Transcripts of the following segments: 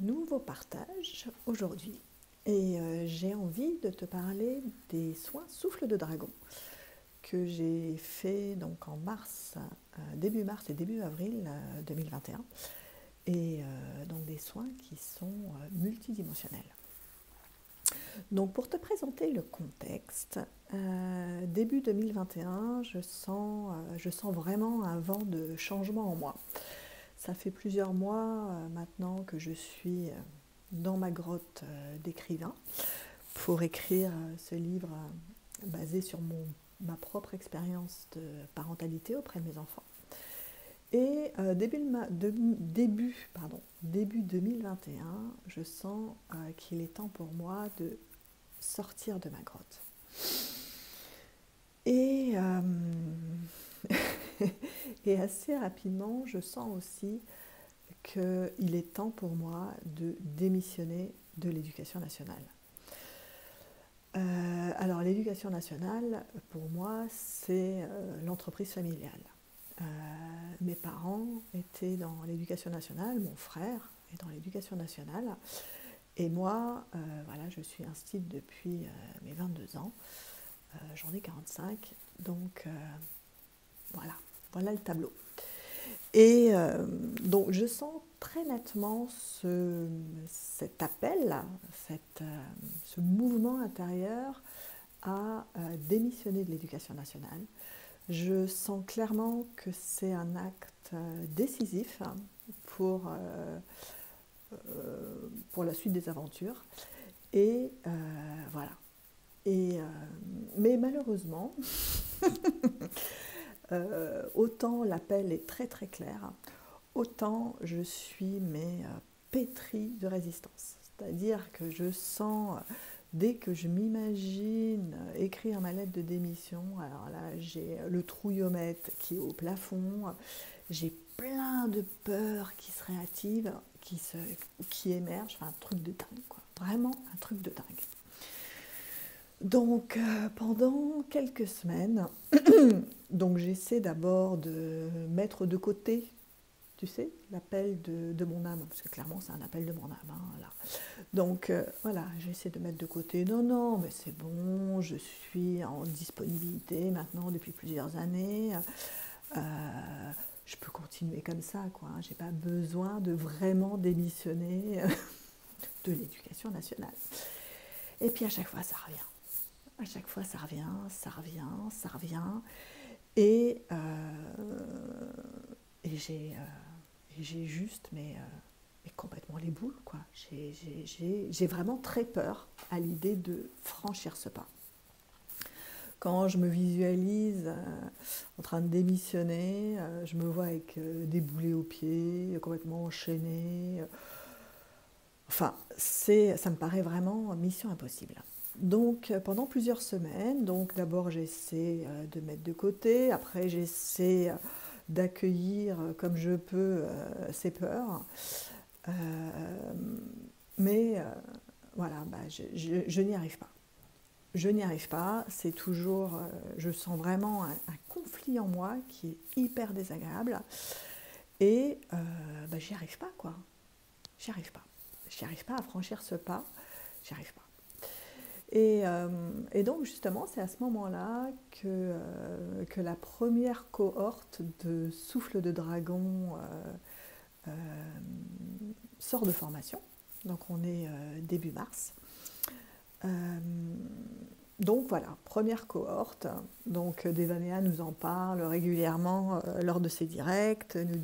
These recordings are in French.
Nouveau partage aujourd'hui et j'ai envie de te parler des soins souffle de dragon que j'ai fait donc en mars, début mars et début avril 2021 et donc des soins qui sont multidimensionnels. Donc pour te présenter le contexte, début 2021, je sens vraiment un vent de changement en moi. Ça fait plusieurs mois maintenant que je suis dans ma grotte d'écrivain pour écrire ce livre basé sur ma propre expérience de parentalité auprès de mes enfants. Et début 2021, je sens qu'il est temps pour moi de sortir de ma grotte. Et, et assez rapidement, je sens aussi qu'il est temps pour moi de démissionner de l'éducation nationale. Alors l'éducation nationale, pour moi, c'est l'entreprise familiale. Mes parents étaient dans l'éducation nationale, mon frère est dans l'éducation nationale, et moi, voilà, je suis instite depuis mes 22 ans, j'en ai 45, donc voilà le tableau. Et donc je sens très nettement cet appel, ce mouvement intérieur à démissionner de l'éducation nationale. Je sens clairement que c'est un acte décisif pour la suite des aventures. Et voilà. Mais malheureusement, autant l'appel est très très clair, autant je suis pétrie de résistance. C'est-à-dire que je sens, dès que je m'imagine écrire ma lettre de démission, alors là j'ai le trouillomètre qui est au plafond, j'ai plein de peurs qui se réactivent, qui émergent, enfin un truc de dingue, quoi. Vraiment un truc de dingue. Donc pendant quelques semaines, donc j'essaie d'abord de mettre de côté, tu sais, l'appel de mon âme, parce que clairement c'est un appel de mon âme. Hein, là. Donc voilà, j'essaie de mettre de côté, non, mais c'est bon, je suis en disponibilité maintenant depuis plusieurs années, je peux continuer comme ça, quoi. Hein, j'ai pas besoin de vraiment démissionner de l'éducation nationale. Et puis à chaque fois ça revient. À chaque fois, ça revient. Et j'ai juste, mais complètement les boules, quoi. J'ai vraiment très peur à l'idée de franchir ce pas. Quand je me visualise en train de démissionner, je me vois avec des boulets aux pieds, complètement enchaînée. Enfin, ça me paraît vraiment mission impossible. Donc pendant plusieurs semaines, donc d'abord j'essaie de mettre de côté, après j'essaie d'accueillir comme je peux ces peurs, mais voilà, je n'y arrive pas. Je n'y arrive pas, c'est toujours, je sens vraiment un conflit en moi qui est hyper désagréable et j'y arrive pas, quoi. J'y arrive pas. J'y arrive pas à franchir ce pas, j'y arrive pas. Et donc justement, c'est à ce moment-là que la première cohorte de Souffle de Dragon sort de formation. Donc on est début mars. Donc voilà, première cohorte. Donc Devanea nous en parle régulièrement lors de ses directs, nous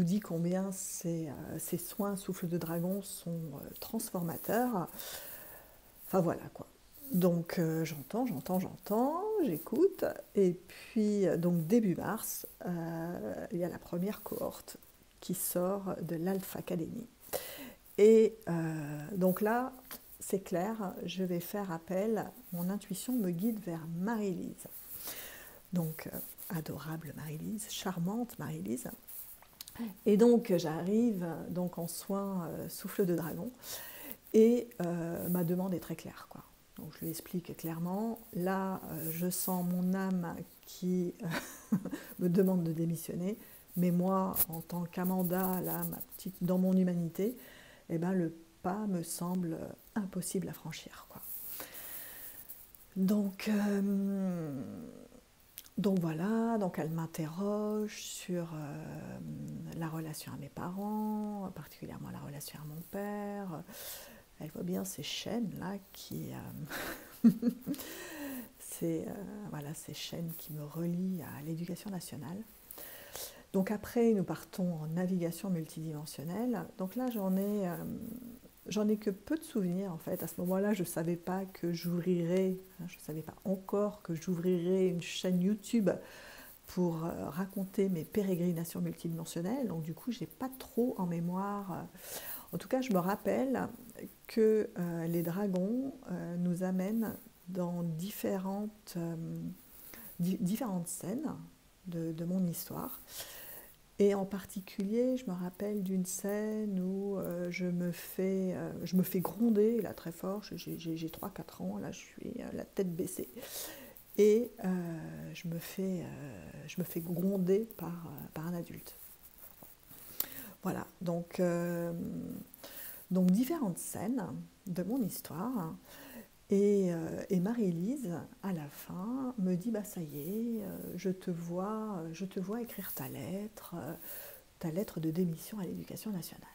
dit combien ces soins Souffle de Dragon sont transformateurs. Enfin voilà quoi. Donc j'entends, j'écoute. Et puis donc début mars, il y a la première cohorte qui sort de l'Alpha Academy. Et donc là, c'est clair, je vais faire appel, mon intuition me guide vers Marie-Lise. Donc adorable Marie-Lise, charmante Marie-Lise. Et donc j'arrive donc en soins Souffle de Dragon. Et ma demande est très claire, quoi. Donc je lui explique clairement, là je sens mon âme qui me demande de démissionner, Mais moi, en tant qu'Amanda, là, ma petite, dans mon humanité, eh ben, le pas me semble impossible à franchir, quoi. Donc, donc voilà, donc elle m'interroge sur la relation à mes parents, particulièrement la relation à mon père. Elle voit bien ces chaînes-là qui... voilà, ces chaînes qui me relient à l'éducation nationale. Donc après, nous partons en navigation multidimensionnelle. Donc là, j'en ai que peu de souvenirs en fait. À ce moment-là, je ne savais pas que j'ouvrirais, je ne savais pas encore que j'ouvrirais une chaîne YouTube pour raconter mes pérégrinations multidimensionnelles. Donc du coup, je n'ai pas trop en mémoire. En tout cas, je me rappelle que les dragons nous amènent dans différentes scènes de mon histoire. Et en particulier, je me rappelle d'une scène où je me fais gronder, là très fort, j'ai 3-4 ans, là je suis la tête baissée. Et je me fais gronder par un adulte. Voilà, donc différentes scènes de mon histoire. Et Marie-Lise, à la fin, me dit, bah ça y est, je te vois écrire ta lettre de démission à l'éducation nationale.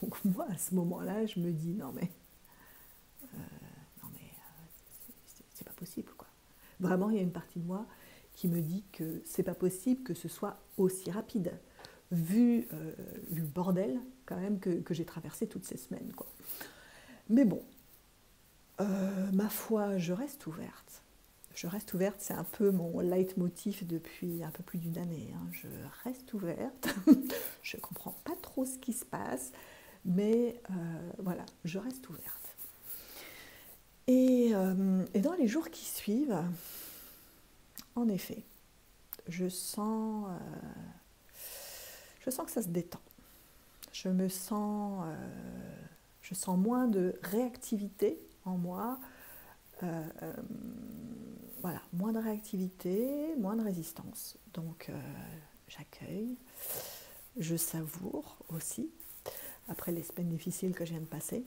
Donc moi, à ce moment-là, je me dis, non mais c'est pas possible, quoi. Vraiment, il y a une partie de moi qui me dit que c'est pas possible que ce soit aussi rapide, vu le bordel quand même que j'ai traversé toutes ces semaines, quoi. Mais bon, ma foi, je reste ouverte. Je reste ouverte, c'est un peu mon leitmotiv depuis un peu plus d'une année. Hein. Je reste ouverte, je ne comprends pas trop ce qui se passe, mais voilà, je reste ouverte. Et dans les jours qui suivent, en effet, je sens que ça se détend. Je sens moins de réactivité en moi. Voilà, moins de réactivité, moins de résistance. Donc j'accueille, je savoure aussi, après les semaines difficiles que je viens de passer.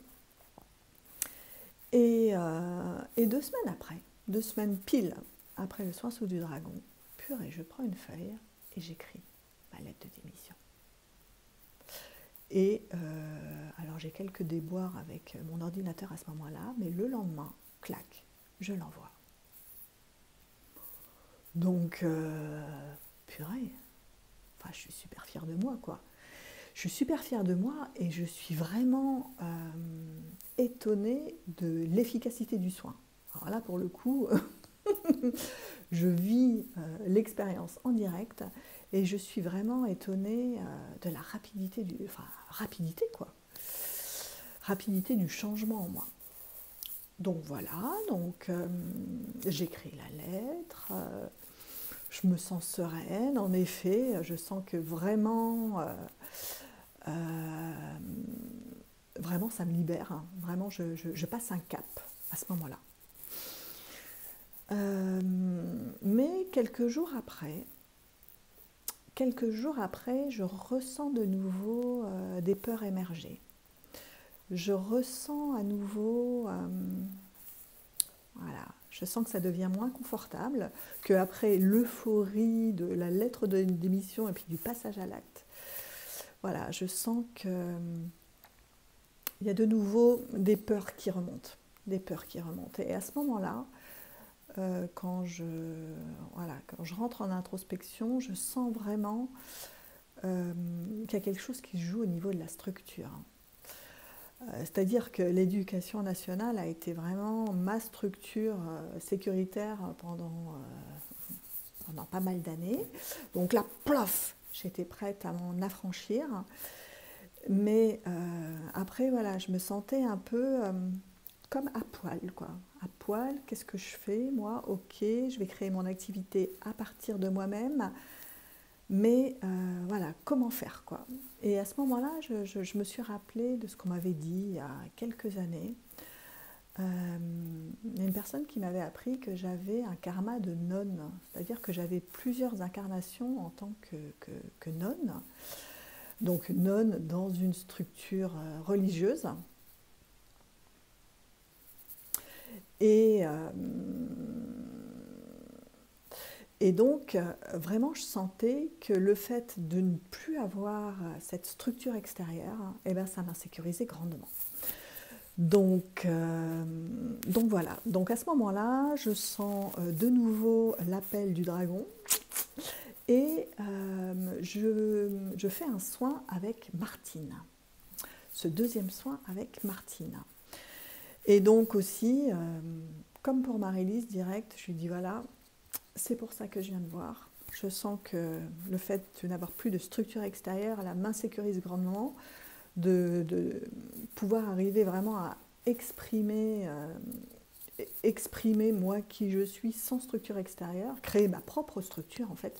Et 2 semaines après, 2 semaines pile après le soin sous du dragon, purée, je prends une feuille et j'écris ma lettre de démission. Et alors j'ai quelques déboires avec mon ordinateur à ce moment-là, mais le lendemain, clac, je l'envoie. Donc, purée, enfin, je suis super fière de moi, quoi. Je suis super fière de moi et je suis vraiment étonnée de l'efficacité du soin. Alors là, pour le coup, je vis l'expérience en direct et je suis vraiment étonnée de la rapidité rapidité du changement en moi. Donc voilà, j'écris la lettre, je me sens sereine, en effet, je sens que vraiment ça me libère, hein. Vraiment je passe un cap à ce moment-là. Mais quelques jours après, je ressens de nouveau des peurs émerger. Je ressens à nouveau, voilà, je sens que ça devient moins confortable, qu'après l'euphorie de la lettre de démission et puis du passage à l'acte. Voilà, je sens qu'il y a de nouveau des peurs qui remontent. Et à ce moment-là, quand je rentre en introspection, je sens vraiment qu'il y a quelque chose qui se joue au niveau de la structure. C'est-à-dire que l'éducation nationale a été vraiment ma structure sécuritaire pendant pas mal d'années. Donc là, plof, j'étais prête à m'en affranchir. Mais après, voilà, je me sentais un peu comme à poil, quoi. À poil, qu'est-ce que je fais, moi? Ok, je vais créer mon activité à partir de moi-même. Mais voilà, comment faire, quoi. Et à ce moment-là, je me suis rappelée de ce qu'on m'avait dit il y a quelques années, il y a une personne qui m'avait appris que j'avais un karma de nonne, c'est-à-dire que j'avais plusieurs incarnations en tant que nonne, donc nonne dans une structure religieuse. Et, donc, vraiment, je sentais que le fait de ne plus avoir cette structure extérieure, eh ben, ça m'insécurisait grandement. Donc voilà. Donc à ce moment-là, je sens de nouveau l'appel du dragon et je fais un soin avec Martine. Ce deuxième soin avec Martine. Et donc aussi, comme pour Marie-Lise, direct, je lui dis voilà, c'est pour ça que je viens de voir. Je sens que le fait de n'avoir plus de structure extérieure, elle m'insécurise grandement. De pouvoir arriver vraiment à exprimer moi qui je suis sans structure extérieure, créer ma propre structure en fait,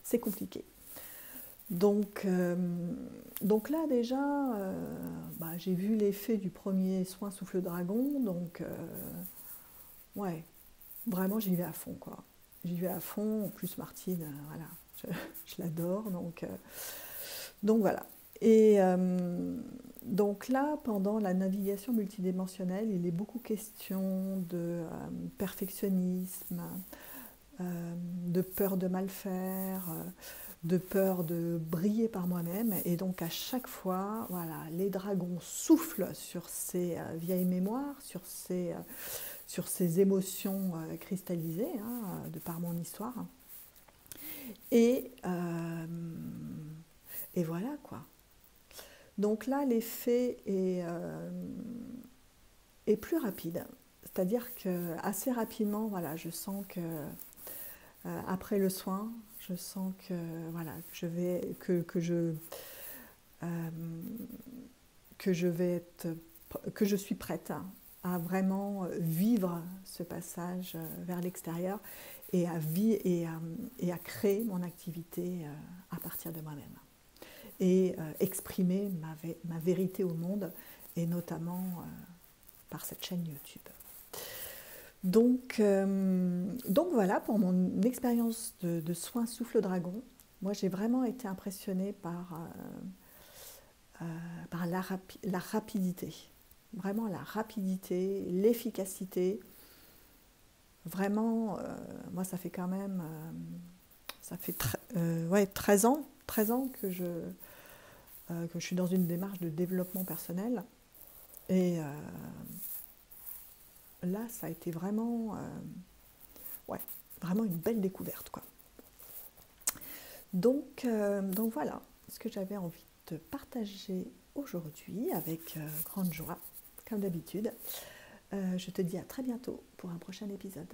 c'est compliqué. Donc là déjà, j'ai vu l'effet du premier soin souffle dragon, donc ouais, vraiment j'y vais à fond quoi. J'y vais à fond, en plus Martine, voilà, je l'adore, donc voilà. Et donc là, pendant la navigation multidimensionnelle, il est beaucoup question de perfectionnisme, de peur de mal faire, de peur de briller par moi-même. Et donc à chaque fois, voilà, les dragons soufflent sur ces vieilles mémoires, sur ces émotions cristallisées, hein, de par mon histoire. Et voilà quoi. Donc là, l'effet est plus rapide. C'est-à-dire qu'assez rapidement, voilà, je sens que après le soin, je sens que voilà, que je suis prête à vraiment vivre ce passage vers l'extérieur et à créer mon activité à partir de moi-même. Et exprimer ma vérité au monde, et notamment par cette chaîne YouTube. Donc voilà pour mon expérience de soins souffle dragon. Moi j'ai vraiment été impressionnée par la rapidité. Vraiment la rapidité, l'efficacité. Vraiment, moi ça fait quand même, ça fait 13 ans que je suis dans une démarche de développement personnel. Et là, ça a été vraiment, vraiment une belle découverte, quoi. Donc voilà ce que j'avais envie de partager aujourd'hui avec grande joie, comme d'habitude. Je te dis à très bientôt pour un prochain épisode.